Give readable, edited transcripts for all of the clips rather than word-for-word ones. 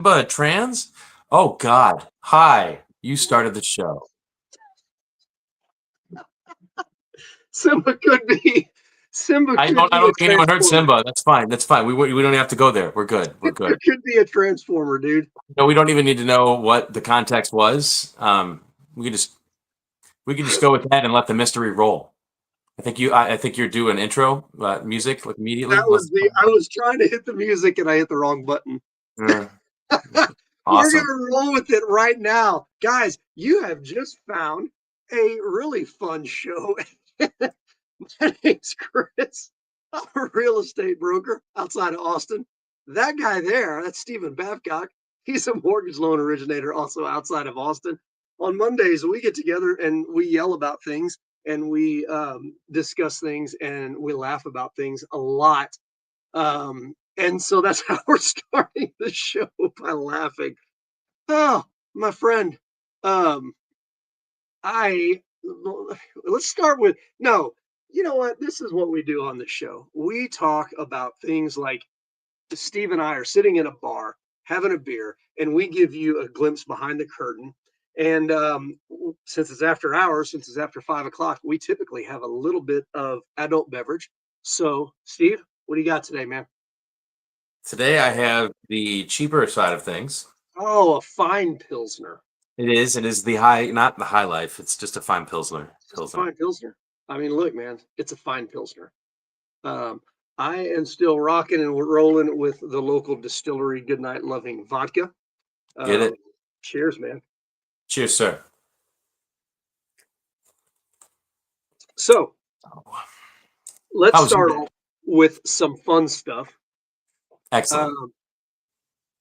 But trans? Oh God. Hi. You started the show. Simba could be. Simba I could don't I be a don't think anyone heard transformer. Simba. That's fine. That's fine. We don't have to go there. We're good. We're There good. could be a transformer, dude. No, we don't even need to know what the context was. We can just go with that and let the mystery roll. I think you're doing intro music like immediately. That was the. I was trying to hit the music and I hit the wrong button. Uh, We're awesome. gonna roll with it right now, guys. You have just found a really fun show. My name's Chris. I'm a real estate broker outside of Austin. That guy there, that's Stephen Babcock. He's a mortgage loan originator also outside of Austin. On Mondays, we get together and we yell about things and we discuss things and we laugh about things a lot. And so that's how we're starting the show by laughing. Oh, my friend. Um, I let's start with no. You know what? This is what we do on the show. We talk about things like Steve and I are sitting in a bar having a beer, and we give you a glimpse behind the curtain. And since it's after hours, since it's after 5 o'clock, we typically have a little bit of adult beverage. So, Steve, what do you got today, man? Today I have the cheaper side of things. Oh, a fine pilsner. It is. It is the high, not the high life. It's just a fine pilsner. It's just a Pilsner. fine pilsner. I mean, look, man, it's a fine pilsner. Um, I am still rocking and rolling with the local distillery, Goodnight Loving Vodka. Get Um, it? cheers, man. Cheers, sir. So Oh, let's how was your start day? off with some fun stuff. Excellent. Um,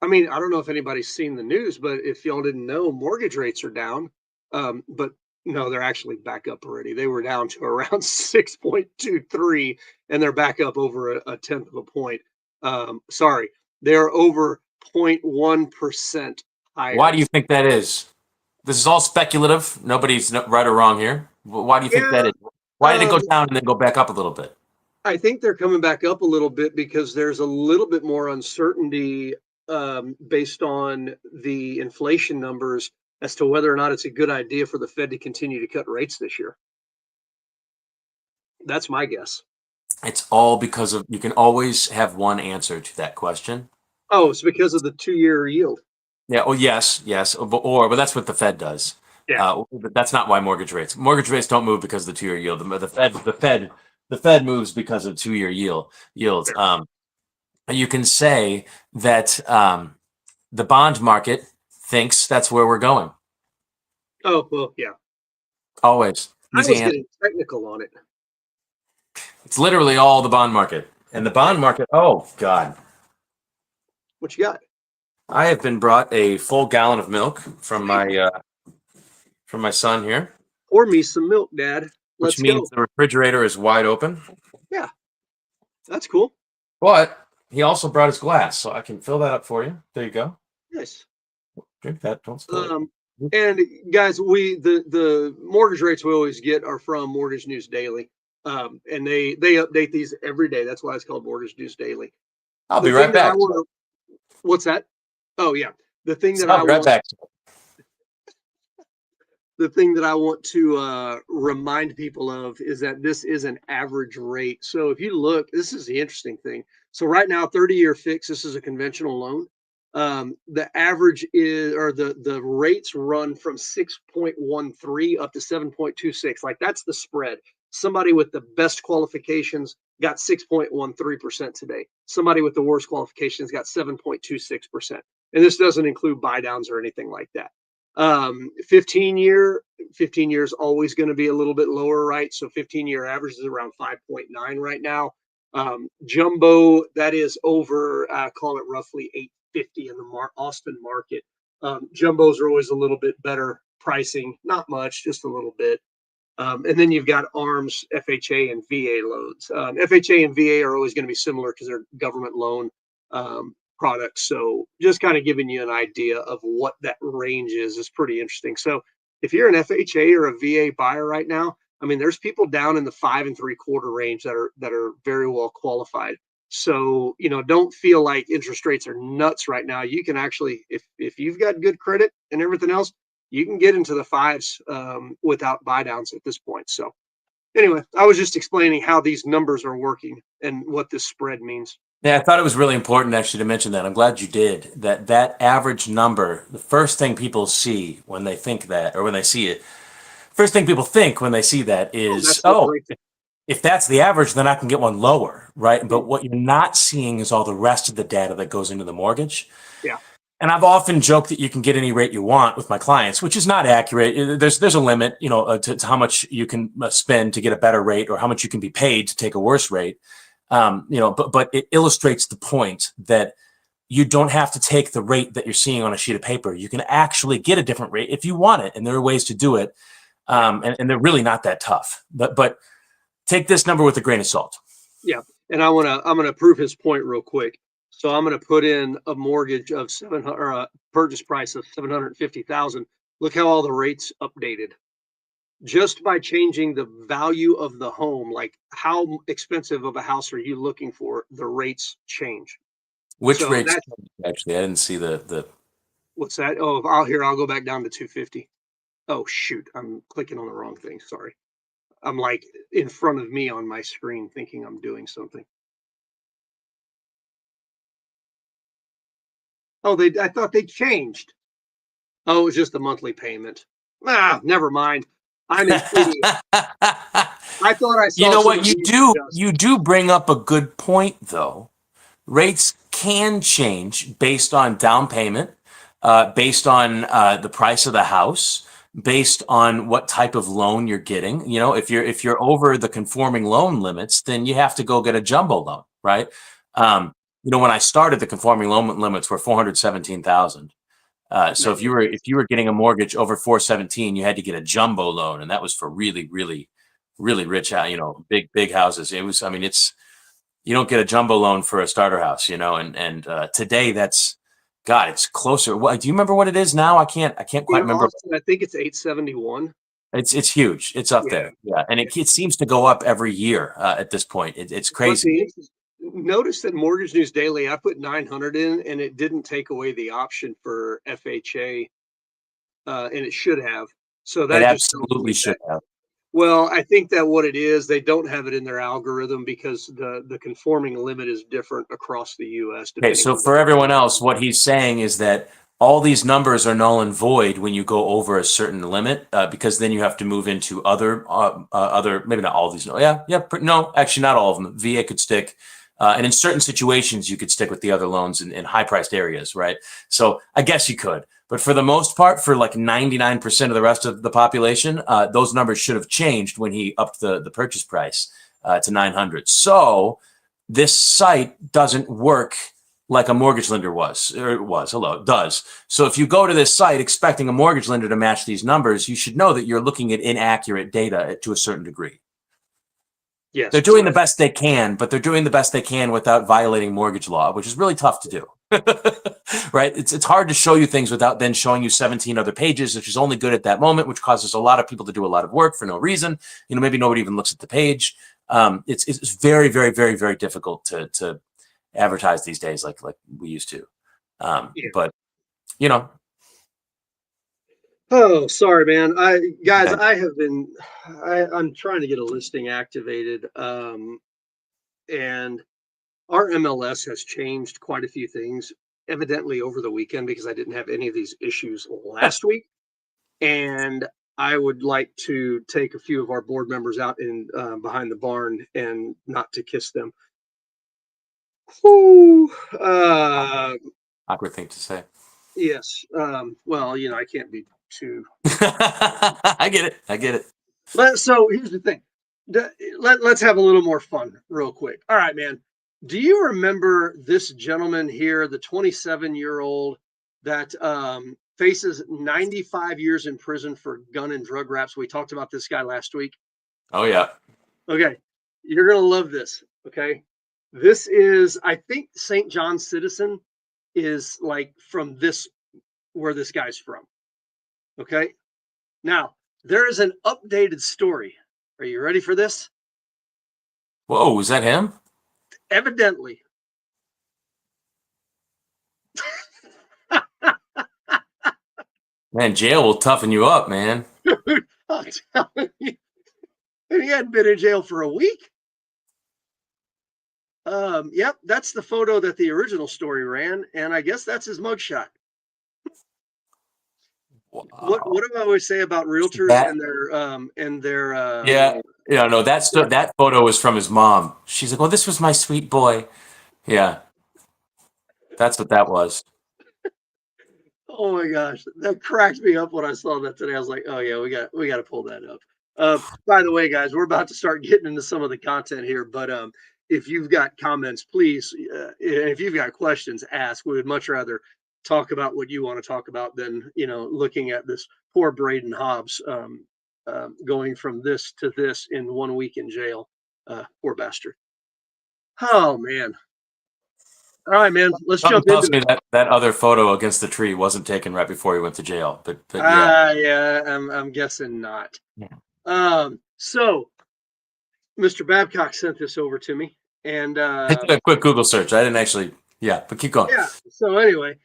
I mean, I don't know if anybody's seen the news, but if y'all didn't know, mortgage rates are down. But no, they're actually back up already. They were down to around 6.23, and they're back up over a tenth of a point. Sorry, they're over 0.1% Why higher. do you think that is? This is all speculative. Nobody's right or wrong here. Why do you think that Yeah, is? Why did it go um, down and then go back up a little bit? I think they're coming back up a little bit because there's a little bit more uncertainty based on the inflation numbers as to whether or not it's a good idea for the Fed to continue to cut rates this year. That's my guess. It's all because of, you can always have one answer to that question. Oh, it's because of the 2 year yield. Yeah. Oh, yes, yes. But that's what the Fed does. Yeah. But that's not why mortgage rates don't move because of the 2 year yield. The Fed moves because of 2 year yields. Fair. You can say that the bond market thinks that's where we're going. Oh, well, yeah. Always I easy was answer. getting technical on it. It's literally all the bond market. And the bond market, oh God. What you got? I have been brought a full gallon of milk from my son here, Pour me some milk, Dad. which Let's means go. the refrigerator is wide open. Yeah, that's cool. But he also brought his glass, so I can fill that up for you. There you go. Nice. Drink that. Don't spill it. Um, and guys, the mortgage rates we always get are from Mortgage News Daily, and they update these every day. That's why it's called Mortgage News Daily. I'll The be thing right that I back. want to what's that? Oh yeah, the thing that I'll I be right want back. the thing that I want to remind people of is that this is an average rate. So if you look, this is the interesting thing. So right now, 30-year fix. This is a conventional loan. The average is, or the rates run from 6.13 up to 7.26. Like that's the spread. Somebody with the best qualifications got 6.13% today. Somebody with the worst qualifications got 7.26%. And this doesn't include buy downs or anything like that. 15 years always going to be a little bit lower, right? So 15-year average is around 5.9 right now. Jumbo, that is over, call it roughly 850 in the Austin market. Jumbos are always a little bit better pricing, not much, just a little bit. And then you've got ARMS, FHA, and VA loans. FHA and VA are always going to be similar because they're government loan products. So just kind of giving you an idea of what that range is pretty interesting. So if you're an FHA or a VA buyer right now, I mean, there's people down in the 5.75 range that are very well qualified. So, don't feel like interest rates are nuts right now. You can actually, if you've got good credit and everything else, you can get into the fives without buy downs at this point. So anyway, I was just explaining how these numbers are working and what this spread means. Yeah, I thought it was really important actually to mention that. I'm glad you did. That average number, the first thing people see when they think that, or when they see it, first thing people think when they see that Oh, is, that's the oh, great thing. if that's the average, then I can get one lower, right? But Mm, what you're not seeing is all the rest of the data that goes into the mortgage. yeah, And I've often joked that you can get any rate you want with my clients, which is not accurate. There's a limit, to how much you can spend to get a better rate, or how much you can be paid to take a worse rate. But it illustrates the point that you don't have to take the rate that you're seeing on a sheet of paper. You can actually get a different rate if you want it, and there are ways to do it. yeah, And they're really not that tough. But take this number with a grain of salt. yeah. And I'm gonna prove his point real quick. So I'm gonna put in a mortgage of 700, or a purchase price of 750,000. Look how all the rates updated just by changing the value of the home. Like, how expensive of a house are you looking for? The rates change. Which So rates? that's Actually, I didn't see the. what's that? Oh, I'll go back down to 250. Oh shoot, I'm clicking on the wrong thing. Sorry. I'm like in front of me on my screen thinking I'm doing something. Oh, I thought they changed. Oh, it was just the monthly payment. Ah, never mind. I'm an idiot. I thought I You saw know some what? of You these do adjustments. you do bring up a good point, though. Rates can change based on down payment, based on the price of the house, based on what type of loan you're getting. If you're over the conforming loan limits, then you have to go get a jumbo loan, right? When I started, the conforming loan limits were 417,000. So if No, you were if you were getting a mortgage over 417, you had to get a jumbo loan, and that was for really, really, really rich, big houses. It was, I mean, it's you don't get a jumbo loan for a starter house, and today that's, God, it's closer. What do you remember what it is now? I can't quite in remember. Austin, I think it's 871. It's huge. It's up Yeah, there, yeah, and yeah. it seems to go up every year at this point. It's But crazy. notice that Mortgage News Daily, I put 900 in, and it didn't take away the option for FHA, and it should have. So It that just tells absolutely me should that. have. Well, I think that what it is, they don't have it in their algorithm because the conforming limit is different across the U.S. Okay, depending so on the for everyone county. else, what he's saying is that all these numbers are null and void when you go over a certain limit, because then you have to move into other, maybe not all these. No, no, actually not all of them. VA could stick, and in certain situations you could stick with the other loans in high priced areas, right? So I guess you could, but for the most part, for like 99% of the rest of the population, those numbers should have changed when he upped the purchase price to 900. So this site doesn't work like a mortgage lender does. So if you go to this site expecting a mortgage lender to match these numbers, you should know that you're looking at inaccurate data to a certain degree. Yes, They're doing the correct. best they can, but they're doing the best they can without violating mortgage law, which is really tough to do. Right? It's hard to show you things without then showing you 17 other pages, which is only good at that moment, which causes a lot of people to do a lot of work for no reason. Maybe nobody even looks at the page. It's very, very, very, very difficult to advertise these days like we used to. Yeah. But you know, Oh, sorry, man. Guys, okay. I'm trying to get a listing activated. And our MLS has changed quite a few things, evidently over the weekend, because I didn't have any of these issues last week. And I would like to take a few of our board members out in behind the barn and not to kiss them. Whew. Awkward thing to say. Yes. Well, I can't be too. I get it. I get it. So here's the thing. Let's have a little more fun real quick. All right, man. Do you remember this gentleman here, the 27-year-old that faces 95 years in prison for gun and drug raps? We talked about this guy last week. Oh yeah. Okay. You're going to love this. Okay. This is, I think, St. John Citizen is like from where this guy's from. Okay. Now, there is an updated story. Are you ready for this? Whoa, is that him? Evidently. Man, jail will toughen you up, man. Dude, I'm telling you. And he hadn't been in jail for a week. Yep, that's the photo that the original story ran, and I guess that's his mugshot. What Wow. do I always say about realtors That, and their yeah, yeah, no, that photo was from his mom. She's like, "Well, this was my sweet boy." Yeah, that's what that was. oh my gosh, that cracked me up when I saw that today. I was like, oh yeah, we got to pull that up. By the way, guys, we're about to start getting into some of the content here, but if you've got comments, please, if you've got questions, ask. We would much rather talk about what you want to talk about than looking at this poor Braden Hobbs going from this to this in 1 week in jail. Poor bastard. Oh man. All right, man. Let's Something jump into tells it. me that that other photo against the tree wasn't taken right before he went to jail. But yeah. Yeah, I'm guessing not. Yeah. So Mr. Babcock sent this over to me, and I did a quick Google search. I didn't actually. Yeah, but keep going. yeah. So anyway,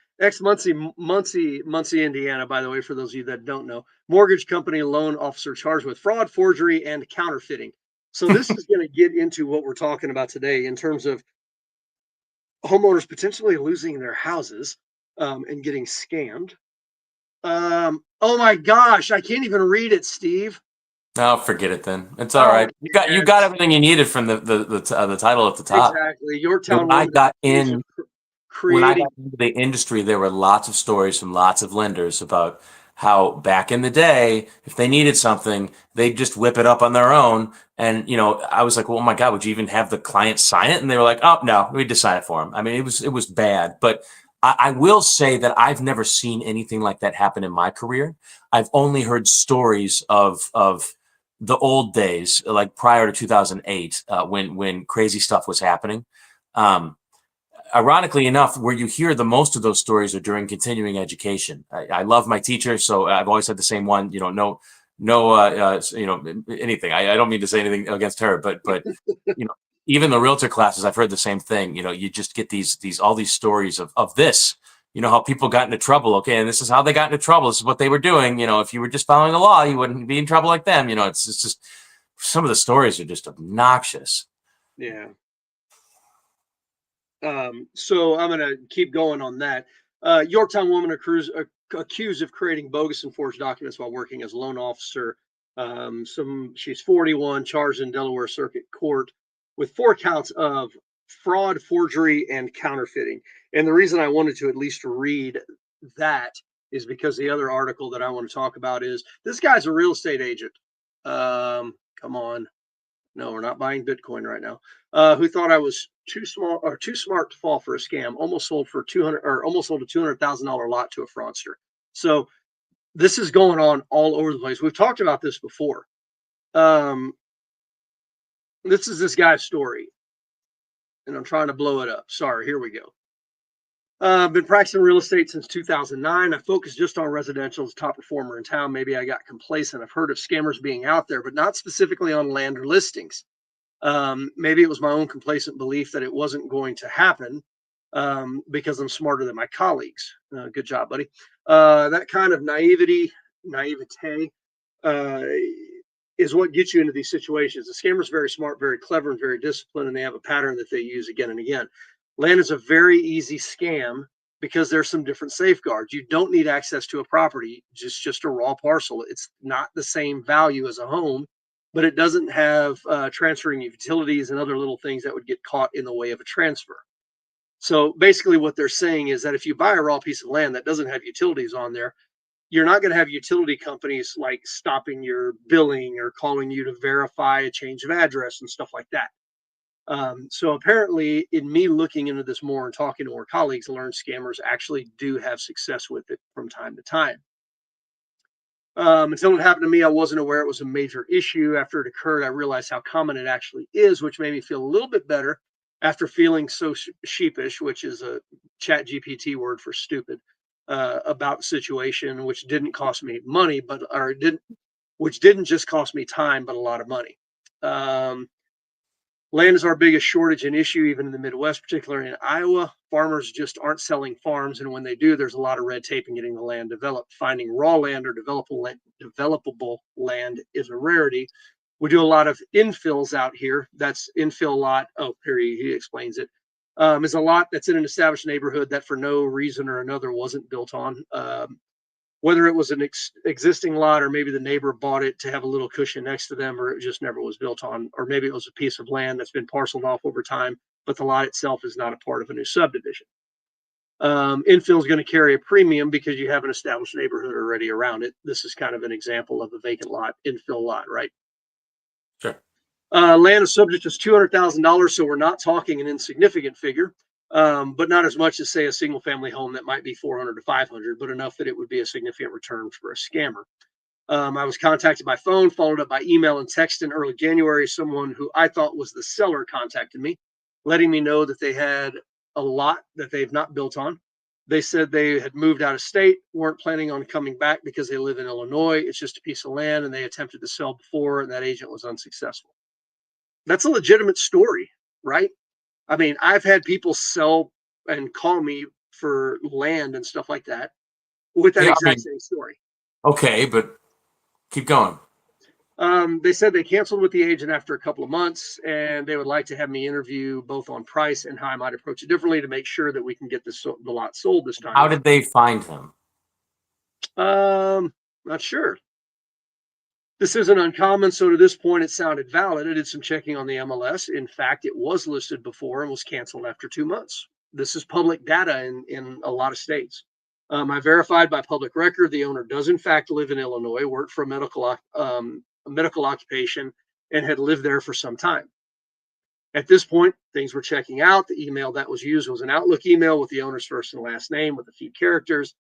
Muncie, Indiana. By the way, for those of you that don't know, mortgage company loan officer charged with fraud, forgery, and counterfeiting. So this is going to get into what we're talking about today in terms of homeowners potentially losing their houses and getting scammed. Oh my gosh, I can't even read it, Steve. No, forget it then. It's all Oh right. You man, got everything you needed from the title at the top. exactly. And Yorktown when I woman got accused of in when I creating. got into the industry, there were lots of stories from lots of lenders about how back in the day, if they needed something, they'd just whip it up on their own. And I was like, "Well, oh my God, would you even have the client sign it?" And they were like, "Oh no, we just sign it for him." I mean, it was bad. But I will say that I've never seen anything like that happen in my career. I've only heard stories of the old days, like prior to 2008, when crazy stuff was happening. Um, Ironically enough, where you hear the most of those stories are during continuing education. I love my teacher, so I've always had the same one. Anything. I don't mean to say anything against her, but you know, even the realtor classes, I've heard the same thing. You just get these all these stories of this. How people got into trouble. Okay, and this is how they got into trouble. This is what they were doing. If you were just following the law, you wouldn't be in trouble like them. It's just some of the stories are just obnoxious. Yeah. So I'm going to keep going on that. Yorktown woman accused of creating bogus and forged documents while working as a loan officer. She's 41, charged in Delaware Circuit Court with 4 counts of fraud, forgery, and counterfeiting. And the reason I wanted to at least read that is because the other article that I want to talk about is this guy's a real estate agent. Come on. No, we're not buying Bitcoin right now. Who thought I was too small or too smart to fall for a scam? Almost sold a $200,000 lot to a fraudster. So this is going on all over the place. We've talked about this before. This is this guy's story, and I'm trying to blow it up. Sorry, here we go. I've been practicing real estate since 2009. I focused just on residential as top performer in town. Maybe I got complacent. I've heard of scammers being out there, but not specifically on land or listings. Maybe it was my own complacent belief that it wasn't going to happen because I'm smarter than my colleagues. Good job, buddy. That kind of naivete uh, is what gets you into these situations. The scammer's very smart, very clever, and very disciplined, and they have a pattern that they use again and again. Land is a very easy scam because there's some different safeguards. You don't need access to a property, just a raw parcel. It's not the same value as a home, but it doesn't have transferring utilities and other little things that would get caught in the way of a transfer. So basically what they're saying is that if you buy a raw piece of land that doesn't have utilities on there, you're not going to have utility companies like stopping your billing or calling you to verify a change of address and stuff like that. So apparently, in me looking into this more and talking to our colleagues, I learned scammers actually do have success with it from time to time. Until it happened to me, I wasn't aware it was a major issue. After it occurred, I realized how common it actually is, which made me feel a little bit better after feeling so sheepish, which is a chat GPT word for stupid, about the situation, which didn't cost me money, which didn't just cost me time, but a lot of money. Um, Land is our biggest shortage and issue, even in the Midwest, particularly in Iowa. Farmers just aren't selling farms, and when they do, there's a lot of red tape in getting the land developed. Finding raw land or developable land is a rarity. We do a lot of infills out here. That's infill lot. Oh, here he explains it. Is a lot that's in an established neighborhood that for no reason or another wasn't built on. Whether it was an existing lot or maybe the neighbor bought it to have a little cushion next to them, or it just never was built on, or maybe it was a piece of land that's been parceled off over time, but the lot itself is not a part of a new subdivision. Infill is going to carry a premium because you have an established neighborhood already around it. This is kind of an example of a vacant lot, infill lot, right? Sure. Land is subject to $200,000, so we're not talking an insignificant figure. But not as much as, say, a single family home that might be 400 to 500, but enough that it would be a significant return for a scammer. I was contacted by phone, followed up by email and text in early January. Someone who I thought was the seller contacted me, letting me know that they had a lot that they've not built on. They said they had moved out of state, weren't planning on coming back because they live in Illinois. It's just a piece of land, and they attempted to sell before, and that agent was unsuccessful. That's a legitimate story, right? I mean, I've had people sell and call me for land and stuff like that with that exact same story. Okay, but keep going. They said they canceled with the agent after a couple of months, and they would like to have me interview both on price and how I might approach it differently to make sure that we can get the lot sold this time. How did they find him? Not sure. This isn't uncommon, so to this point, it sounded valid. I did some checking on the MLS. In fact, it was listed before and was canceled after 2 months. This is public data in a lot of states. I verified by public record the owner does in fact live in Illinois, worked for a medical occupation, and had lived there for some time. At this point, things were checking out. The email that was used was an Outlook email with the owner's first and last name with a few characters.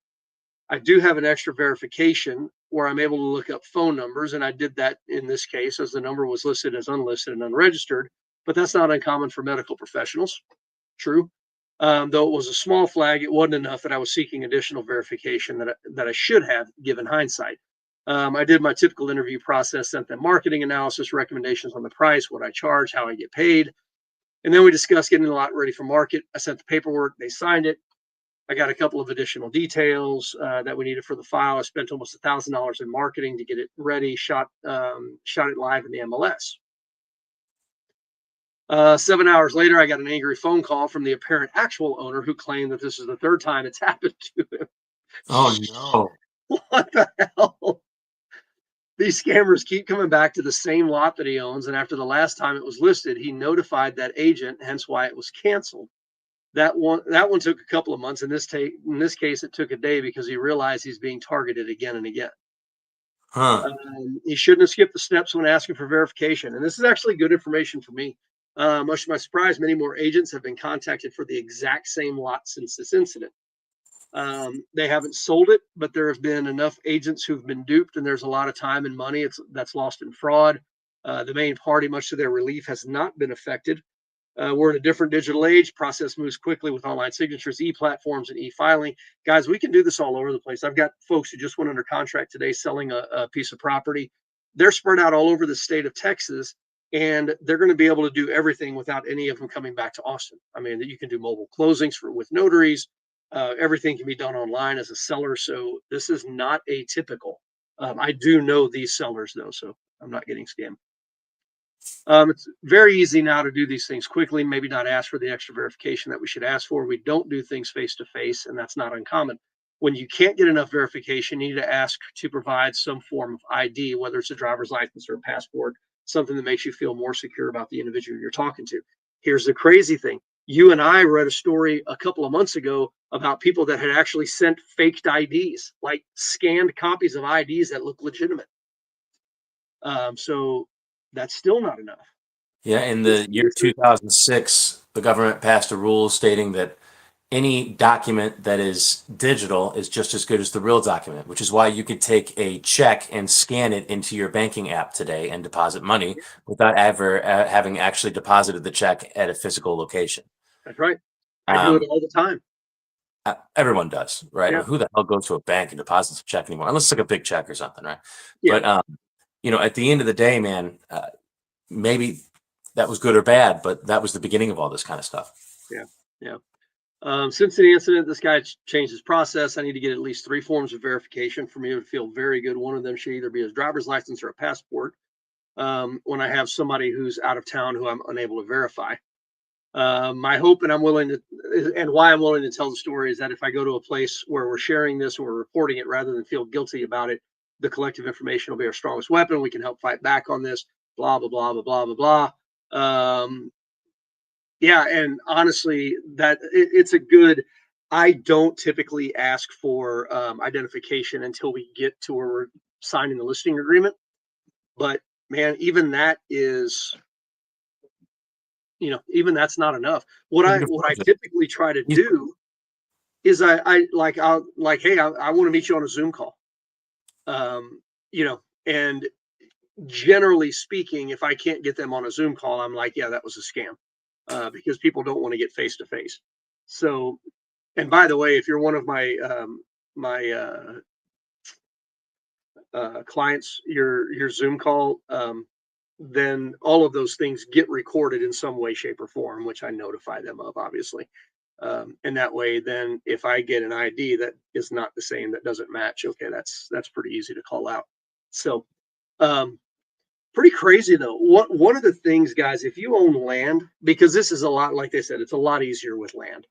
I do have an extra verification where I'm able to look up phone numbers, and I did that in this case as the number was listed as unlisted and unregistered, but that's not uncommon for medical professionals. True. Though it was a small flag, it wasn't enough that I was seeking additional verification that I should have given hindsight. I did my typical interview process, sent them marketing analysis, recommendations on the price, what I charge, how I get paid. And then we discussed getting the lot ready for market. I sent the paperwork, they signed it. I got a couple of additional details that we needed for the file. I spent almost $1,000 in marketing to get it ready, shot it live in the MLS. 7 hours later, I got an angry phone call from the apparent actual owner who claimed that this is the third time it's happened to him. Oh, no. What the hell? These scammers keep coming back to the same lot that he owns, and after the last time it was listed, he notified that agent, hence why it was canceled. That one took a couple of months. In this case, it took a day because he realized he's being targeted again and again. Huh. He shouldn't have skipped the steps when asking for verification. And this is actually good information for me. Much to my surprise, many more agents have been contacted for the exact same lot since this incident. They haven't sold it, but there have been enough agents who've been duped, and there's a lot of time and money that's lost in fraud. The main party, much to their relief, has not been affected. We're in a different digital age. Process moves quickly with online signatures, e-platforms, and e-filing. Guys, we can do this all over the place. I've got folks who just went under contract today selling a piece of property. They're spread out all over the state of Texas, and they're going to be able to do everything without any of them coming back to Austin. I mean, you can do mobile closings with notaries. Everything can be done online as a seller. So this is not atypical. I do know these sellers, though, so I'm not getting scammed. It's very easy now to do these things quickly, maybe not ask for the extra verification that we should ask for. We don't do things face to face, and that's not uncommon. When you can't get enough verification, you need to ask to provide some form of ID, whether it's a driver's license or a passport, something that makes you feel more secure about the individual you're talking to. Here's the crazy thing. You and I read a story a couple of months ago about people that had actually sent faked IDs, like scanned copies of IDs that look legitimate. So that's still not enough. Yeah, in the year 2006, the government passed a rule stating that any document that is digital is just as good as the real document, which is why you could take a check and scan it into your banking app today and deposit money without ever having actually deposited the check at a physical location. That's right. I do it all the time. Everyone does, right? Yeah. Who the hell goes to a bank and deposits a check anymore? Unless it's like a big check or something, right? Yeah. But, at the end of the day, man, maybe that was good or bad, but that was the beginning of all this kind of stuff. Yeah. Yeah. Since the incident, this guy changed his process. I need to get at least 3 forms of verification for me to feel very good. One of them should either be his driver's license or a passport. When I have somebody who's out of town who I'm unable to verify. My hope, and why I'm willing to tell the story, is that if I go to a place where we're sharing this and we're reporting it rather than feel guilty about it, the collective information will be our strongest weapon. We can help fight back on this. Blah blah blah blah blah blah blah. Yeah, and honestly, it's a good. I don't typically ask for identification until we get to where we're signing the listing agreement. But man, even that is, even that's not enough. What I typically try to do is I'll like, hey, I want to meet you on a Zoom call. And generally speaking, if I can't get them on a Zoom call, I'm like, yeah, that was a scam. Because people don't want to get face to face. So, and by the way, if you're one of my clients, your Zoom call, then all of those things get recorded in some way, shape, or form, which I notify them of, obviously. And that way, then if I get an ID that is not the same, that doesn't match, okay, that's pretty easy to call out. So, pretty crazy though. One of the things, guys, if you own land, because this is a lot, like they said, it's a lot easier with land.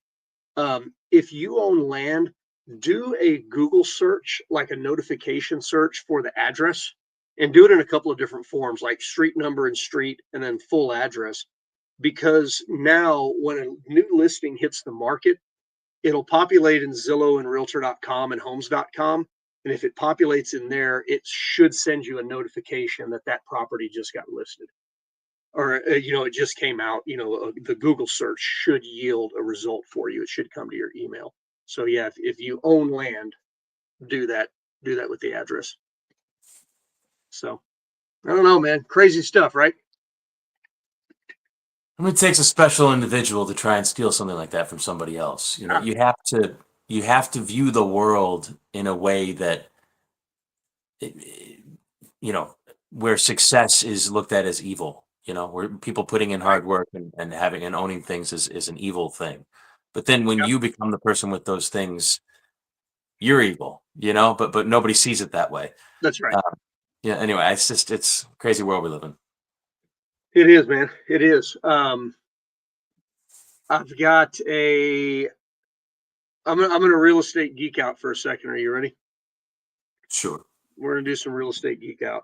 If you own land, do a Google search, like a notification search for the address, and do it in a couple of different forms, like street number and street, and then full address. Because now when a new listing hits the market, it'll populate in Zillow and Realtor.com and Homes.com. And if it populates in there, it should send you a notification that that property just got listed. Or, it just came out, the Google search should yield a result for you. It should come to your email. So yeah, if you own land, do that with the address. So I don't know, man, crazy stuff, right? I mean, it takes a special individual to try and steal something like that from somebody else. You have to view the world in a way that, where success is looked at as evil, where people putting in hard work and having and owning things is an evil thing. But then when you become the person with those things, you're evil, but nobody sees it that way. That's right. Yeah. Anyway, it's a crazy world we live in. It is, man. It is. I've got I'm gonna real estate geek out for a second. Are you ready? Sure. We're gonna do some real estate geek out.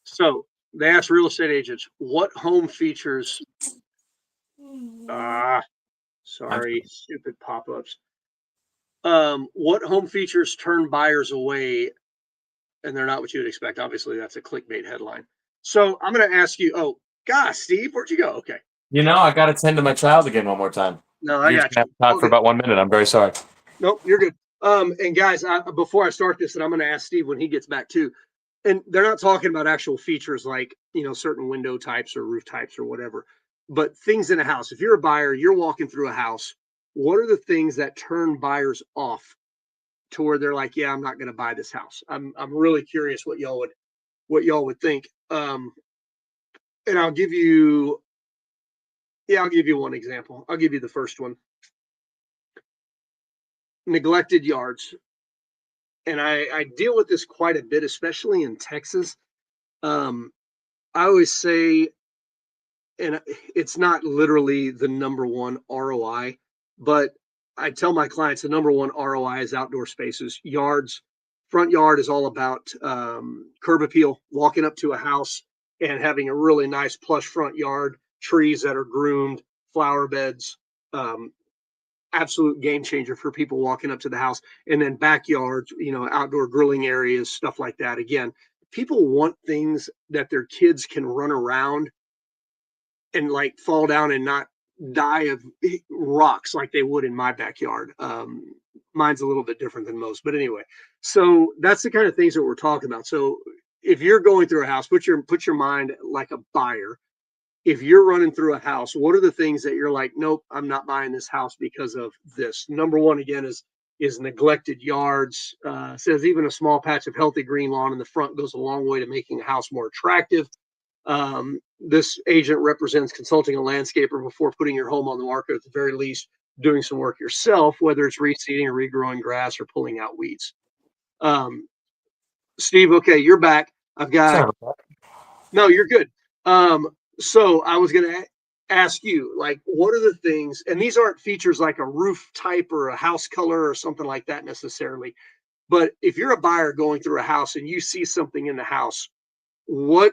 So they asked real estate agents, what home features? Sorry, stupid pop-ups. What home features turn buyers away, and they're not what you would expect? Obviously, that's a clickbait headline. So I'm going to ask you. Oh, gosh, Steve, where'd you go? Okay. I got to tend to my child again one more time. No, I got you. Talk for about 1 minute. I'm very sorry. Nope, you're good. And guys, before I start this, and I'm going to ask Steve when he gets back too. And they're not talking about actual features like certain window types or roof types or whatever, but things in a house. If you're a buyer, you're walking through a house. What are the things that turn buyers off to where they're like, yeah, I'm not going to buy this house? I'm really curious what y'all would think. And I'll give you one example. I'll give you the first one. Neglected yards. And I deal with this quite a bit, especially in Texas. I always say, and it's not literally the number one ROI, but I tell my clients the number one ROI is outdoor spaces, yards. Front yard is all about curb appeal, walking up to a house and having a really nice plush front yard, trees that are groomed, flower beds, absolute game changer for people walking up to the house. And then backyards, outdoor grilling areas, stuff like that. Again, people want things that their kids can run around and like fall down and not die of rocks like they would in my backyard. Mine's a little bit different than most, but anyway, so that's the kind of things that we're talking about. So if you're going through a house, put your mind like a buyer. If you're running through a house, what are the things that you're like, nope, I'm not buying this house because of this? Number one, again, is neglected yards. Says even a small patch of healthy green lawn in the front goes a long way to making a house more attractive. This agent represents consulting a landscaper before putting your home on the market, at the very least, doing some work yourself, whether it's reseeding or regrowing grass or pulling out weeds. Steve, okay, you're back. I've got, no, you're good. So I was going to ask you, like, what are the things, and these aren't features like a roof type or a house color or something like that necessarily, but if you're a buyer going through a house and you see something in the house, where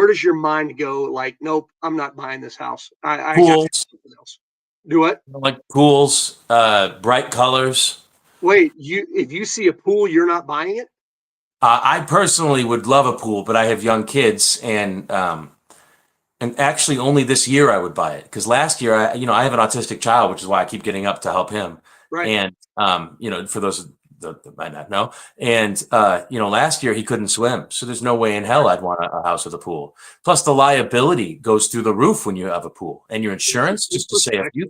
does your mind go? Like, nope, I'm not buying this house. I got Pools, something else. Do what? like pools, bright colors. Wait, if you see a pool, you're not buying it? I personally would love a pool, but I have young kids, and actually only this year I would buy it, because last year I have an autistic child, which is why I keep getting up to help him. Right. And for those that might not know, and last year he couldn't swim, so there's no way in hell I'd want a house with a pool. Plus, the liability goes through the roof when you have a pool, and your insurance, just to say a few. Huh?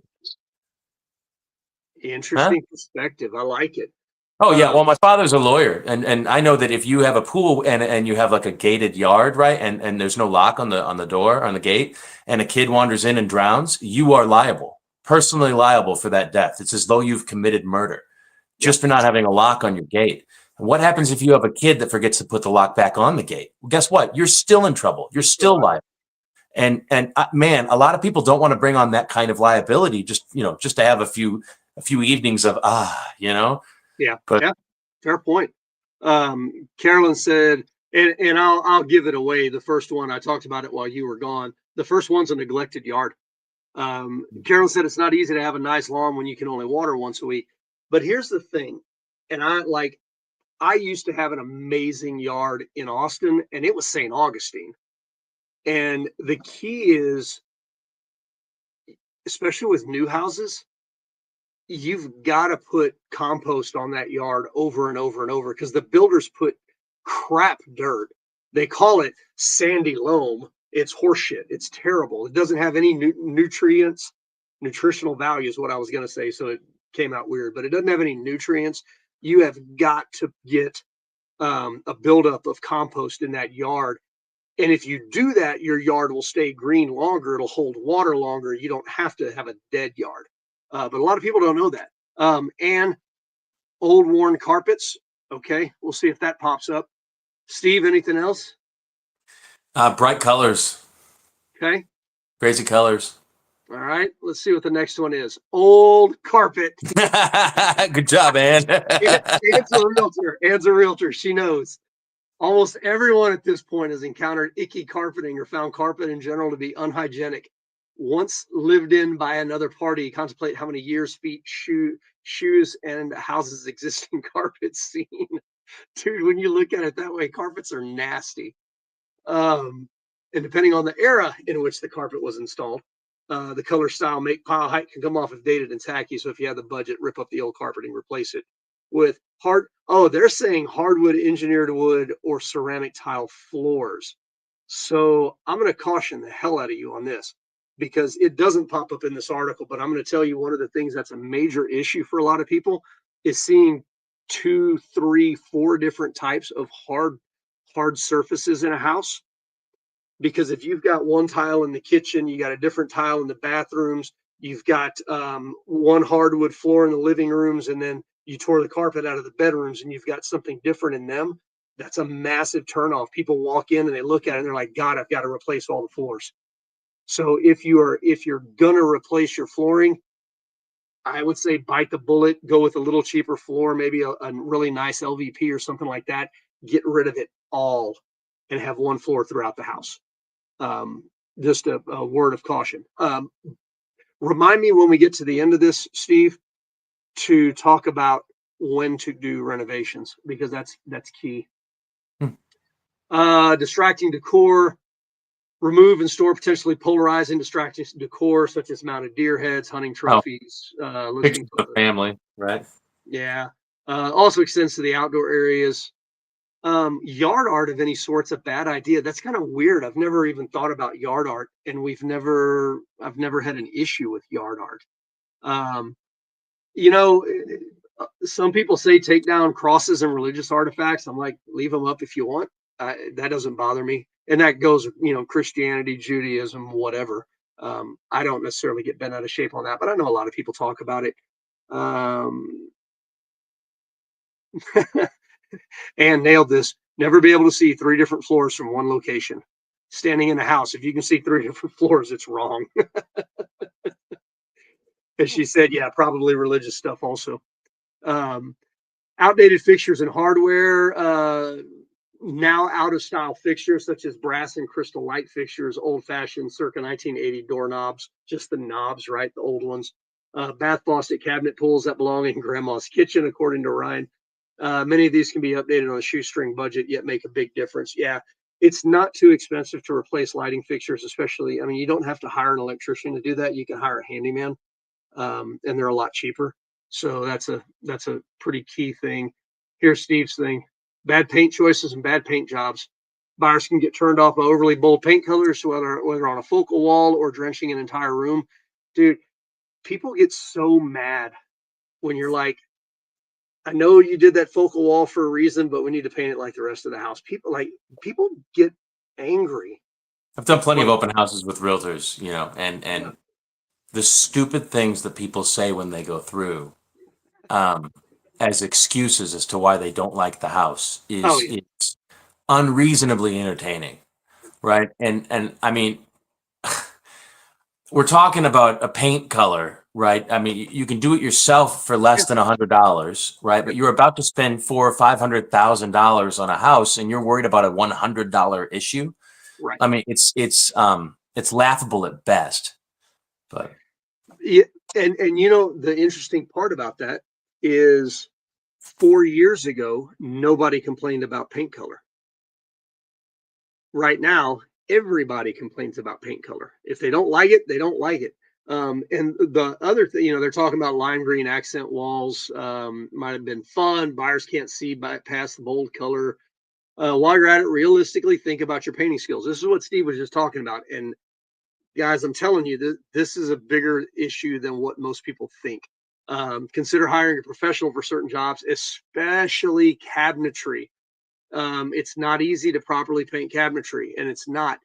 Interesting perspective. I like it. Oh yeah, well, my father's a lawyer, and I know that if you have a pool and you have like a gated yard, right, and there's no lock on the door on the gate, and a kid wanders in and drowns, you are liable, personally liable for that death. It's as though you've committed murder just for not having a lock on your gate. And what happens if you have a kid that forgets to put the lock back on the gate? Well, guess what? You're still in trouble. You're still liable. And man, a lot of people don't want to bring on that kind of liability just to have a few evenings of Yeah. But yeah. Fair point. Carolyn said, and I'll give it away. The first one, I talked about it while you were gone. The first one's a neglected yard. Carolyn said it's not easy to have a nice lawn when you can only water once a week. But here's the thing, and I used to have an amazing yard in Austin, and it was St. Augustine. And the key is, especially with new houses, you've got to put compost on that yard over and over and over, because the builders put crap dirt. They call it sandy loam. It's horseshit. It's terrible. It doesn't have any nutrients, nutritional value is what I was going to say. So it came out weird, but it doesn't have any nutrients. You have got to get a buildup of compost in that yard. And if you do that, your yard will stay green longer. It'll hold water longer. You don't have to have a dead yard. But a lot of people don't know that. And old worn carpets. Okay, we'll see if that pops up. Steve, anything else? bright colors, Okay. crazy colors. All right. Let's see what the next one is. Old carpet. Good job, Ann. Anne's a realtor. Anne's a realtor. She knows. Almost everyone at this point has encountered icky carpeting or found carpet in general to be unhygienic. Once lived in by another party, contemplate how many years, feet, shoes, and houses existing carpets seen. Dude, when you look at it that way, carpets are nasty. And depending on the era in which the carpet was installed, the color, style, make, pile, height can come off as dated and tacky. So if you have the budget, rip up the old carpeting, replace it with they're saying hardwood, engineered wood, or ceramic tile floors. So I'm going to caution the hell out of you on this, because it doesn't pop up in this article, but I'm going to tell you one of the things that's a major issue for a lot of people is seeing 2, 3, 4 different types of hard surfaces in a house. Because if you've got one tile in the kitchen, you got a different tile in the bathrooms, you've got one hardwood floor in the living rooms, and then you tore the carpet out of the bedrooms and you've got something different in them, that's a massive turnoff. People walk in and they look at it and they're like, God, I've got to replace all the floors. So if you're gonna replace your flooring, I would say bite the bullet, go with a little cheaper floor, maybe a really nice LVP or something like that. Get rid of it all and have one floor throughout the house. Just a word of caution. Remind me when we get to the end of this, Steve, to talk about when to do renovations, because that's key. Distracting decor. Remove and store potentially polarizing, distracting decor, such as mounted deer heads, hunting trophies. Pictures of the family, right? Yeah. Also extends to the outdoor areas. Yard art of any sort's a bad idea. That's kind of weird. I've never even thought about yard art, and I've never had an issue with yard art. Some people say take down crosses and religious artifacts. I'm like, leave them up if you want. That doesn't bother me. and that goes, Christianity, Judaism, whatever. I don't necessarily get bent out of shape on that, but I know a lot of people talk about it. And nailed this. Never be able to see 3 different floors from one location. Standing in a house, if you can see 3 different floors, it's wrong. And she said, yeah, probably religious stuff also. Outdated fixtures and hardware, now out of style fixtures such as brass and crystal light fixtures, old fashioned circa 1980 doorknobs, just the knobs, right? The old ones. Bath faucet cabinet pulls that belong in grandma's kitchen, according to Ryan. Many of these can be updated on a shoestring budget, yet make a big difference. Yeah, it's not too expensive to replace lighting fixtures, especially. I mean, you don't have to hire an electrician to do that. You can hire a handyman, and they're a lot cheaper. So that's a pretty key thing. Here's Steve's thing: bad paint choices and bad paint jobs. Buyers can get turned off by overly bold paint colors, whether on a focal wall or drenching an entire room. Dude, people get so mad when you're like, I know you did that focal wall for a reason, but we need to paint it like the rest of the house. People get angry. I've done plenty of open houses with realtors, and the stupid things that people say when they go through, as excuses as to why they don't like the house Oh is yeah. it's unreasonably entertaining, right? And I mean, we're talking about a paint color, right? I mean, you can do it yourself for less than $100, right? But you're about to spend $400,000 or $500,000 on a house, and you're worried about a $100 issue. Right. I mean, it's laughable at best. But Yeah, and the interesting part about that is 4 years ago nobody complained about paint color. Right now everybody complains about paint color. If they don't like it, they don't like it. And the other thing, they're talking about lime green accent walls. Might have been fun. Buyers can't see past the bold color. While you're at it, realistically think about your painting skills. This is what Steve was just talking about. And guys, I'm telling you, this is a bigger issue than what most people think. Consider hiring a professional for certain jobs, especially cabinetry. It's not easy to properly paint cabinetry, and it's not.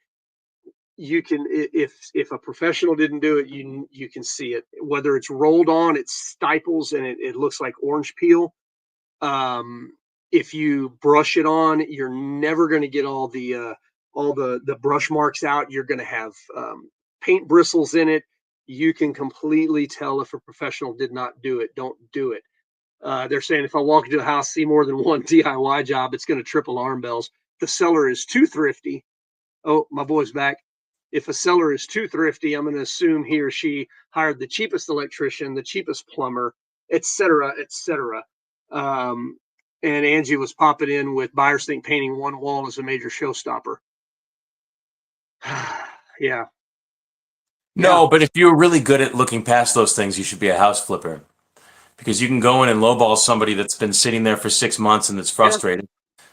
You can, if a professional didn't do it, you can see it. Whether it's rolled on, it stifles and it looks like orange peel. If you brush it on, you're never going to get all the brush marks out. You're going to have paint bristles in it. You can completely tell if a professional did not do it. Don't do it. They're saying if I walk into a house, see more than one DIY job, it's going to trip alarm bells. The seller is too thrifty. Oh, my boy's back. If a seller is too thrifty, I'm going to assume he or she hired the cheapest electrician, the cheapest plumber, et cetera, et cetera. And Angie was popping in with buyers think painting one wall is a major showstopper. Yeah. no, but if you're really good at looking past those things, you should be a house flipper because you can go in and lowball somebody that's been sitting there for 6 months and that's Yeah. frustrated,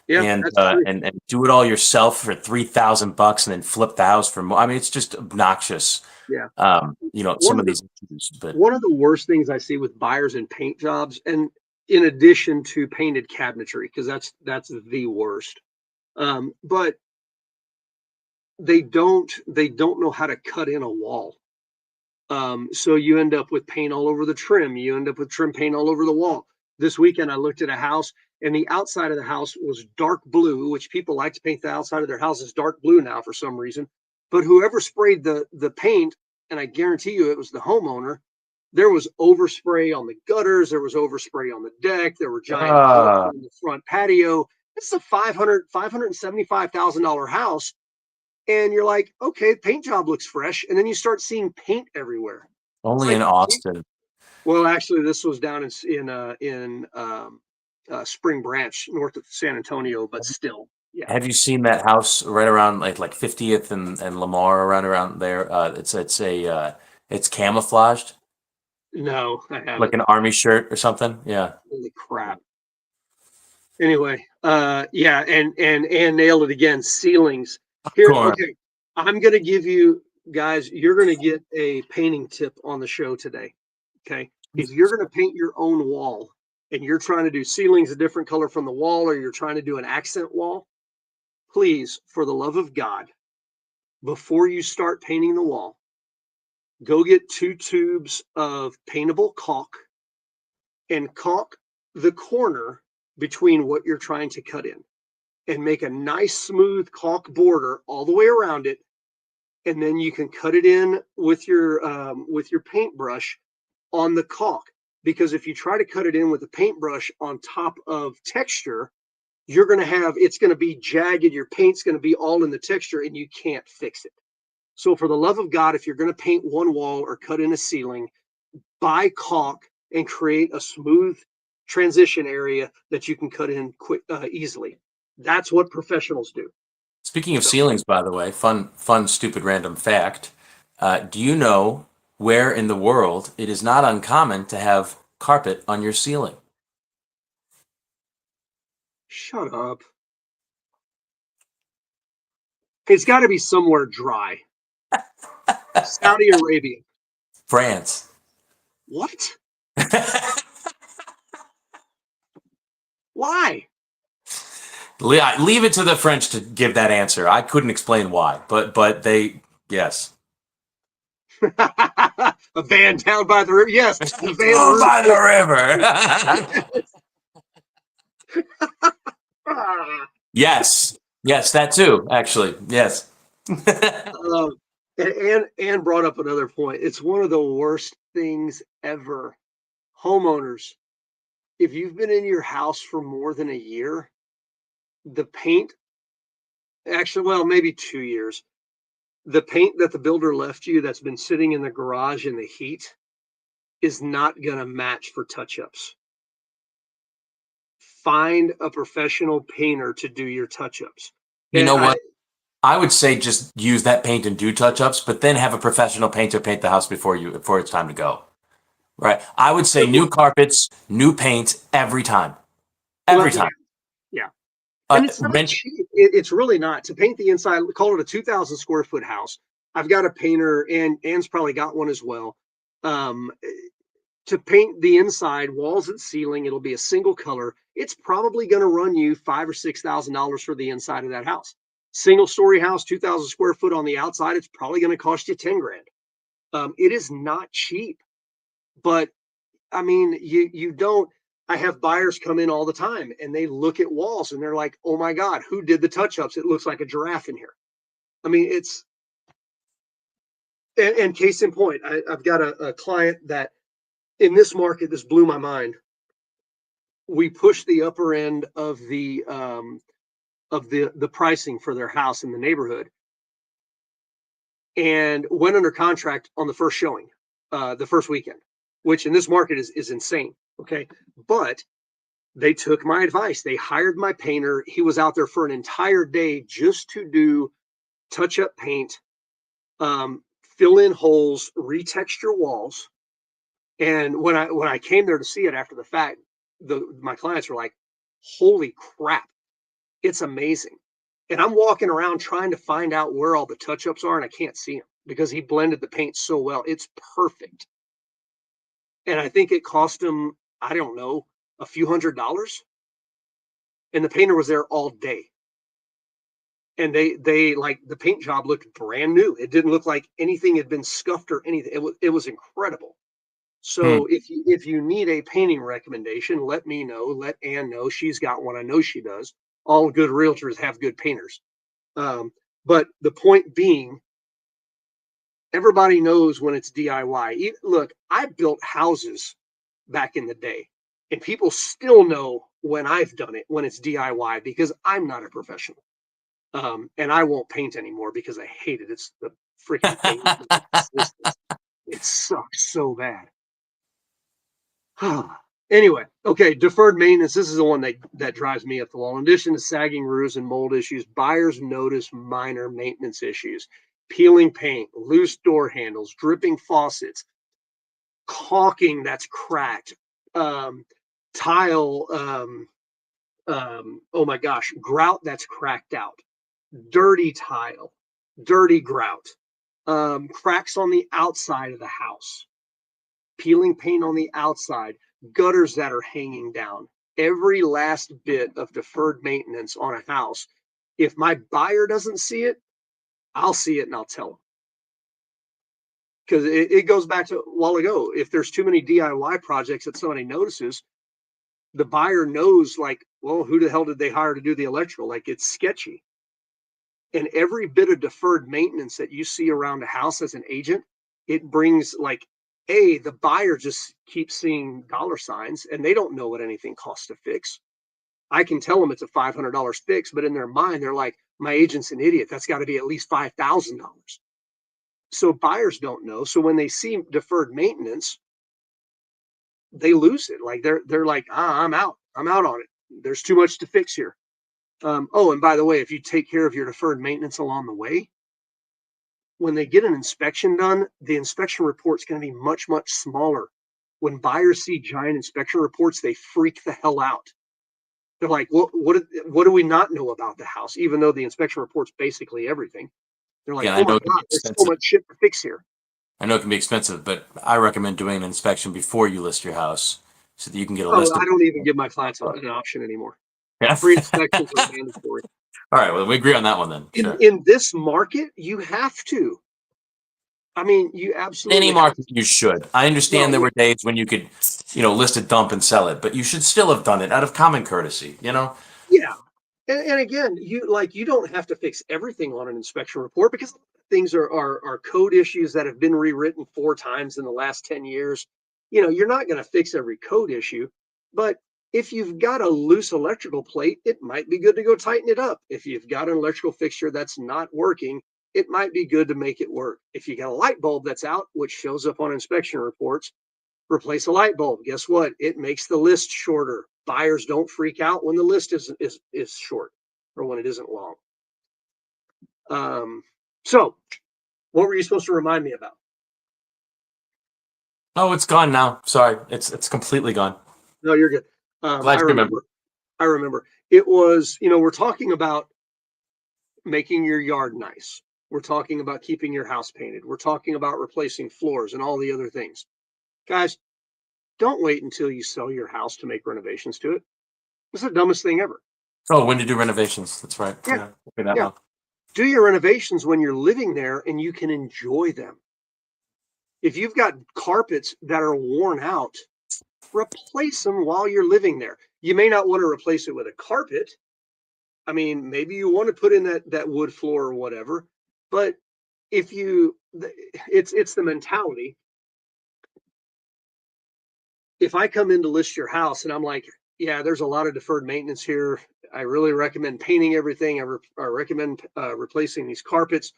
Yeah. and That's true. and do it all yourself for $3,000 and then flip the house for more. I mean, it's just obnoxious. Yeah. Some One of of the these issues, but one of the worst things I see with buyers in paint jobs, and in addition to painted cabinetry, because that's the worst. But they don't know how to cut in a wall. So you end up with paint all over the trim. You end up with trim paint all over the wall. This weekend, I looked at a house, and the outside of the house was dark blue, which people like to paint the outside of their houses dark blue now for some reason. But whoever sprayed the paint, and I guarantee you it was the homeowner, there was overspray on the gutters, there was overspray on the deck, there were giant holes uh, in the front patio. This is a $575,000 house, and you're like, okay, paint job looks fresh, and then you start seeing paint everywhere. It's only in like, Austin. well, actually, this was down in Spring Branch, north of San Antonio, but still, yeah. Have you seen that house right around like 50th and Lamar around there? It's camouflaged No, I like haven't. an army shirt or something. Yeah. Holy crap. Anyway, yeah, and nailed it again. Ceilings. Here, Corn. okay. I'm gonna give you guys. You're gonna get a painting tip on the show today. Okay, if you're gonna paint your own wall and you're trying to do ceilings a different color from the wall, or you're trying to do an accent wall, please, for the love of God, before you start painting the wall, go get 2 tubes of paintable caulk and caulk the corner between what you're trying to cut in, and make a nice smooth caulk border all the way around it. And then you can cut it in with your paintbrush on the caulk. Because if you try to cut it in with a paintbrush on top of texture, you're going to have, it's going to be jagged. Your paint's going to be all in the texture and you can't fix it. So for the love of God, if you're going to paint one wall or cut in a ceiling, buy caulk and create a smooth transition area that you can cut in quick, easily. That's what professionals do. Speaking of So, ceilings, by the way, fun, stupid, random fact. Do you know where in the world it is not uncommon to have carpet on your ceiling? shut up. It's got to be somewhere dry. Saudi Arabia. France. What? Why? Leave it to the French to give that answer. I couldn't explain why, but they, yes. A van down by the river. Yes, the van Oh, roof. by the river. Yes, yes, that too. Actually, yes. And Ann brought up another point. It's one of the worst things ever. Homeowners, if you've been in your house for more than a year, the paint, actually, well, maybe 2 years, the paint that the builder left you that's been sitting in the garage in the heat is not going to match for touch-ups. Find a professional painter to do your touch-ups. You And know what? I would say just use that paint and do touch-ups, but then have a professional painter paint the house before it's time to go. Right? I would say new carpets, new paint every time. well, Every yeah, time. yeah. And it's not Rent. cheap. It's really not. To paint the inside, call it a 2,000 square foot house. I've got a painter, and Ann's probably got one as well. Um, to paint the inside, walls and ceiling, it'll be a single color. It's probably going to run you $5,000 or $6,000 for the inside of that house. Single story house, 2,000 square foot on the outside, it's probably going to cost you 10 grand. It is not cheap, but I mean, you don't. I have buyers come in all the time and they look at walls and they're like, "Oh my God, who did the touch ups? It looks like a giraffe in here." I mean, it's and case in point, I've got a client that in this market, this blew my mind. We pushed the upper end of the pricing for their house in the neighborhood and went under contract on the first showing, the first weekend, which in this market is insane. Okay, but they took my advice. They hired my painter. He was out there for an entire day just to do touch up paint, fill in holes, retexture walls. And when I came there to see it after the fact, my clients were like, "Holy crap, it's amazing!" And I'm walking around trying to find out where all the touch ups are, and I can't see them because he blended the paint so well. It's perfect. And I think it cost him, I don't know, a few $100s. And the painter was there all day. And they like the paint job looked brand new. It didn't look like anything had been scuffed or anything. It was incredible. Hmm. So if you need a painting recommendation, let me know. Let Ann know. She's got one. I know she does. All good realtors have good painters. But the point being, everybody knows when it's DIY. Look, I built houses back in the day, and people still know when I've done it when it's DIY because I'm not a professional. And I won't paint anymore because I hate it. It's the freaking paint. It sucks so bad. Anyway, okay, deferred maintenance. This is the one that drives me up the wall. In addition to sagging roofs and mold issues, buyers notice minor maintenance issues: peeling paint, loose door handles, dripping faucets, caulking that's cracked, tile, oh my gosh, grout that's cracked out, dirty tile, dirty grout, cracks on the outside of the house, peeling paint on the outside, gutters that are hanging down. Every last bit of deferred maintenance on a house If my buyer doesn't see it, I'll see it and I'll tell them. Because it goes back to a while ago. If there's too many DIY projects that somebody notices, the buyer knows, like, well, who the hell did they hire to do the electrical? Like, it's sketchy. And every bit of deferred maintenance that you see around a house as an agent, it brings, like, the buyer just keeps seeing dollar signs and they don't know what anything costs to fix. I can tell them it's a $500 fix, but in their mind, they're like, my agent's an idiot. That's got to be at least $5,000. So buyers don't know. So when they see deferred maintenance, they lose it. Like, they're like, I'm out. I'm out on it. There's too much to fix here. Oh, and by the way, if you take care of your deferred maintenance along the way, when they get an inspection done, the inspection report's going to be much, much smaller. When buyers see giant inspection reports, they freak the hell out. They're like, what do we not know about the house? Even though the inspection report's basically everything. They're like, Yeah, I oh know my it can be God, there's so expensive. much shit to fix here. I know it can be expensive, but I recommend doing an inspection before you list your house so that you can get a Oh, list of. I don't even give my clients an option anymore. Yeah. Pre-inspections are mandatory. All right. Well, we agree on that one then. In Sure. in this market, you have to. I mean, you In any absolutely have market, to. you should. I understand Well, there yeah, were days when you could, list a dump and sell it, but you should still have done it out of common courtesy, yeah. And again, you don't have to fix everything on an inspection report, because things are code issues that have been rewritten 4 times in the last 10 years. You're not going to fix every code issue, but if you've got a loose electrical plate, it might be good to go tighten it up. If you've got an electrical fixture that's not working, it might be good to make it work. If you got a light bulb that's out, which shows up on inspection reports, replace a light bulb. Guess what? It makes the list shorter. Buyers don't freak out when the list is short or when it isn't long. So what were you supposed to remind me about? Oh, it's gone now. Sorry. It's completely gone. No, you're good. Glad I you remember. remember. I remember. It was, we're talking about making your yard nice. We're talking about keeping your house painted. We're talking about replacing floors and all the other things. Guys, don't wait until you sell your house to make renovations to it. It's the dumbest thing ever. Oh, when you do renovations. That's right. Yeah. Yeah. Okay, that Yeah. long. Do your renovations when you're living there and you can enjoy them. If you've got carpets that are worn out, replace them while you're living there. You may not want to replace it with a carpet. I mean, maybe you want to put in that wood floor or whatever, but if you, it's the mentality. If I come in to list your house and I'm like, yeah, there's a lot of deferred maintenance here. I really recommend painting everything. I recommend replacing these carpets.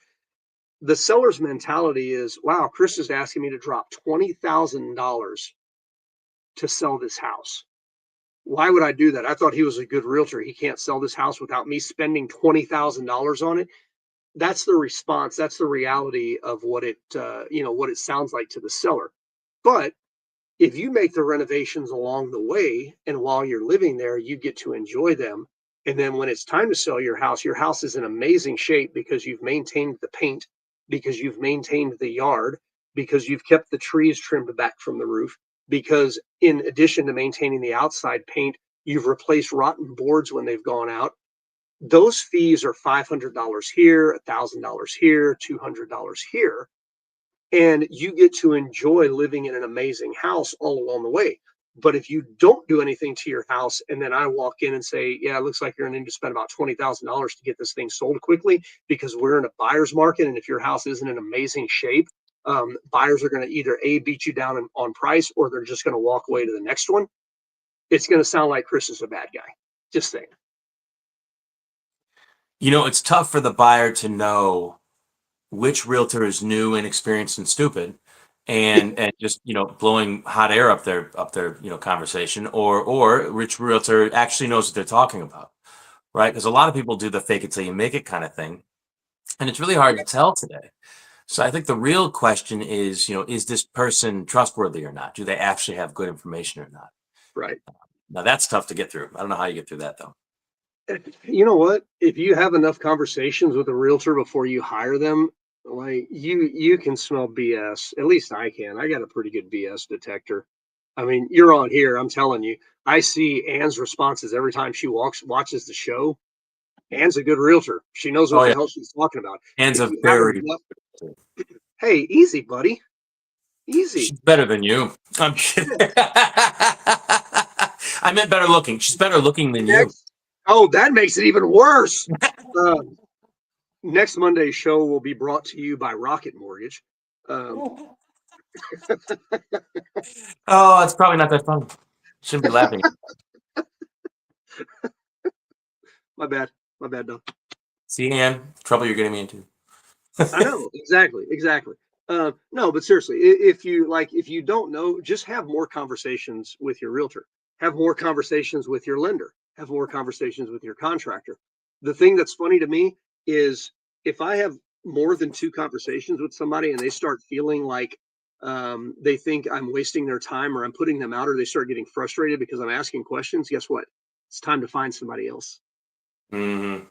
The seller's mentality is, wow, Chris is asking me to drop $20,000 to sell this house. Why would I do that? I thought he was a good realtor. He can't sell this house without me spending $20,000 on it. That's the response. That's the reality of what it sounds like to the seller. But if you make the renovations along the way and while you're living there, you get to enjoy them. And then when it's time to sell your house is in amazing shape because you've maintained the paint, because you've maintained the yard, because you've kept the trees trimmed back from the roof, because in addition to maintaining the outside paint, you've replaced rotten boards when they've gone out. Those fees are $500 here, $1,000 here, $200 here, and you get to enjoy living in an amazing house all along the way. But if you don't do anything to your house and then I walk in and say, yeah, it looks like you're going to need to spend about $20,000 to get this thing sold quickly because we're in a buyer's market, and if your house isn't in amazing shape, buyers are going to either beat you down on price, or they're just going to walk away to the next one. It's going to sound like Chris is a bad guy. Just saying. It's tough for the buyer to know which realtor is new, inexperienced, and stupid, and just blowing hot air up their conversation, or which realtor actually knows what they're talking about, right? Because a lot of people do the fake it till you make it kind of thing, and it's really hard to tell today. So I think the real question is this person trustworthy or not? Do they actually have good information or not? Right. Now that's tough to get through. I don't know how you get through that though. You know what? If you have enough conversations with a realtor before you hire them, like you can smell BS. At least I can. I got a pretty good BS detector. I mean, you're on here. I'm telling you, I see Anne's responses every time she watches the show, Anne's a good realtor. She knows what Oh the yeah, hell she's talking about. Anne's If a you have very. enough, hey, easy, buddy, easy. She's better than you. I'm kidding. I meant better looking. She's better looking than you. Next, oh, that makes it even worse. Um, Next Monday's show will be brought to you by Rocket Mortgage. Um, Oh, it's probably not that funny. Shouldn't be laughing. my bad, my bad, Don. See, Ann, trouble you're getting me into. I know exactly, exactly. No, but seriously, if you like, if you don't know, just have more conversations with your realtor. Have more conversations with your lender. Have more conversations with your contractor. The thing that's funny to me is if I have more than two conversations with somebody and they start feeling like they think I'm wasting their time or I'm putting them out, or they start getting frustrated because I'm asking questions, guess what? It's time to find somebody else. Mm-hmm.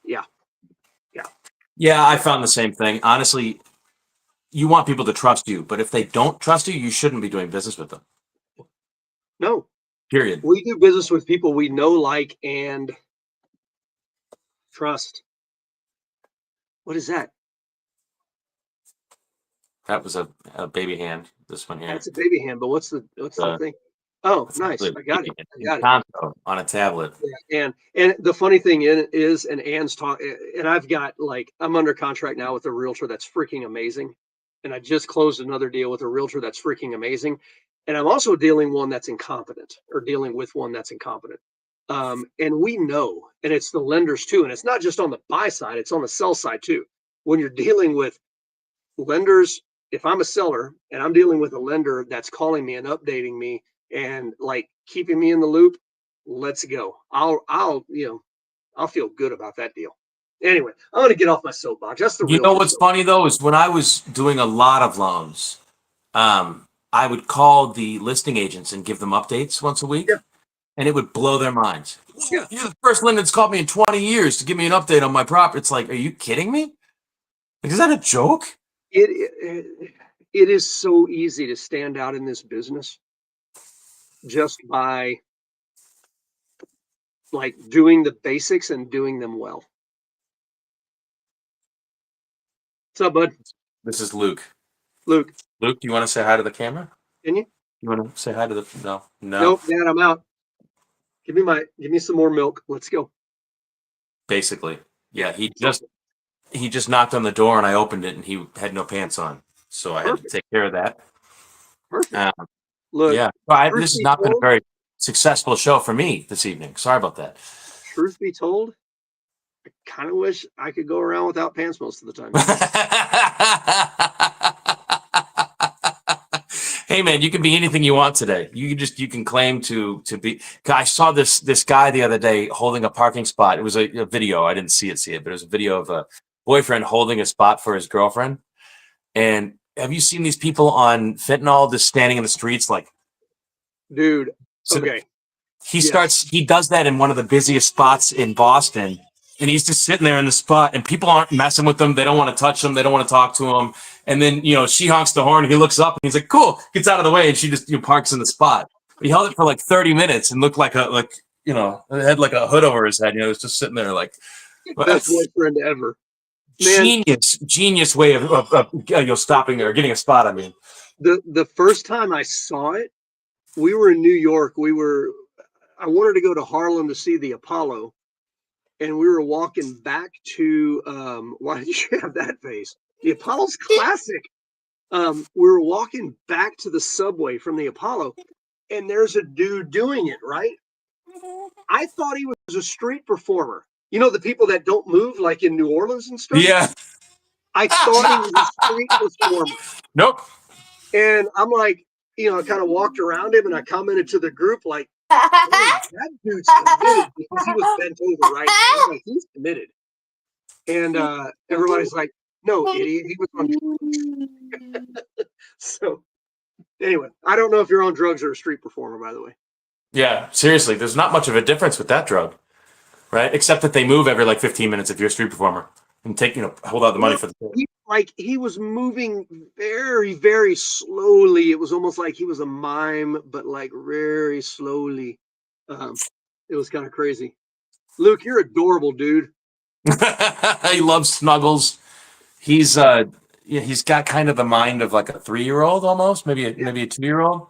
Yeah, yeah. Yeah, I found the same thing. Honestly, you want people to trust you, but if they don't trust you, you shouldn't be doing business with them. No, Period. we do business with people we know, like, and trust. What is that? That was a baby hand. This one here. That's a baby hand, but what's the Uh, thing? Oh, it's nice. actually a I got it. baby hand. I got it. Encanto on a tablet. Yeah, and the funny thing is, and Anne's talk, and I've got like I'm under contract now with a realtor that's freaking amazing, and I just closed another deal with a realtor that's freaking amazing, and I'm also dealing one that's incompetent, or dealing with one that's incompetent. And we know, and it's the lenders too, and it's not just on the buy side; it's on the sell side too. When you're dealing with lenders, if I'm a seller and I'm dealing with a lender that's calling me and updating me and like keeping me in the loop, let's go. I'll feel good about that deal. Anyway, I'm gonna get off my soapbox. That's the You know realtor what's stuff. funny though is when I was doing a lot of loans, I would call the listing agents and give them updates once a week, Yeah, and it would blow their minds. yeah. You're the first lender that's called me in 20 years to give me an update on my property. It's like, are you kidding me? Like, is that a joke? It is so easy to stand out in this business just by like doing the basics and doing them well. What's up, bud? This is Luke. Luke, Luke, do you want to say hi to the camera? can you? You want to say hi to the? No, no. Nope, Dad, I'm out. Give me some more milk. Let's go. Basically, Yeah, yeah. He it's all just he just knocked on the door and I opened it and he had no pants on, so I had to perfect. take care of that. Perfect. Um, Look, yeah, truth this has be not been a told, very successful show for me this evening. Sorry about that. truth be told, I kind of wish I could go around without pants most of the time. Hey man, you can be anything you want today. You can claim to be. I saw this guy the other day holding a parking spot. It was a video. I didn't see it, but it was a video of a boyfriend holding a spot for his girlfriend. And have you seen these people on fentanyl just standing in the streets like? Dude, So okay. Yes. he does that in one of the busiest spots in Boston. And he's just sitting there in the spot and people aren't messing with him. They don't want to touch him. They don't want to talk to him. And then, she honks the horn and he looks up and he's like, cool, gets out of the way. And she just, parks in the spot. He held it for like 30 minutes and looked it had like a hood over his head. It was just sitting there like, Best boyfriend ever. Man, genius way of stopping or getting a spot. I mean, the first time I saw it, we were in New York. I wanted to go to Harlem to see the Apollo. And we were walking back to why did you have that face? The Apollo's classic. We were walking back to the subway from the Apollo, and there's a dude doing it, right? I thought he was a street performer. You know, the people that don't move, like in New Orleans and stuff? yeah. I thought he was a street performer. Nope. And I'm like, I kind of walked around him and I commented to the group, like, hey, that dude's committed because he was bent over, right? And I'm like, he's committed. And everybody's like, no, idiot, he was on drugs. So anyway, I don't know if you're on drugs or a street performer, by the way. Yeah, seriously, there's not much of a difference with that drug, right? Except that they move every like 15 minutes if you're a street performer and hold out the money Well, for the. he was moving very, very slowly. It was almost like he was a mime, but like very slowly. It was kind of crazy. Luke, you're adorable, dude. He loves snuggles. He's yeah, he's got kind of the mind of like a 3-year-old almost, Yeah, maybe a 2-year-old.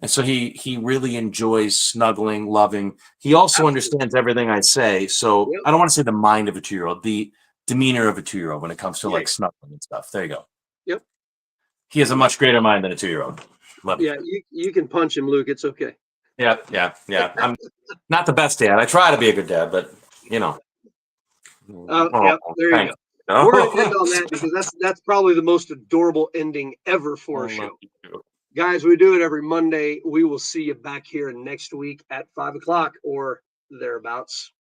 And so he really enjoys snuggling, loving. He also absolutely. understands everything I say. So Yep. I don't want to say the mind of a 2-year-old, the demeanor of a 2-year-old when it comes to Yeah. like snuggling and stuff. There you go. Yep. He has a Yeah. much greater mind than a 2-year-old. Love you. Yeah. You can punch him, Luke. It's okay. Yeah, yeah, yeah. I'm not the best dad. I try to be a good dad, but you know. Oh, Yep. There you thanks. go. We're going to end on that Oh, because that's probably the most adorable ending ever I for a love show. you too. Guys, we do it every Monday. We will see you back here next week at 5 o'clock or thereabouts.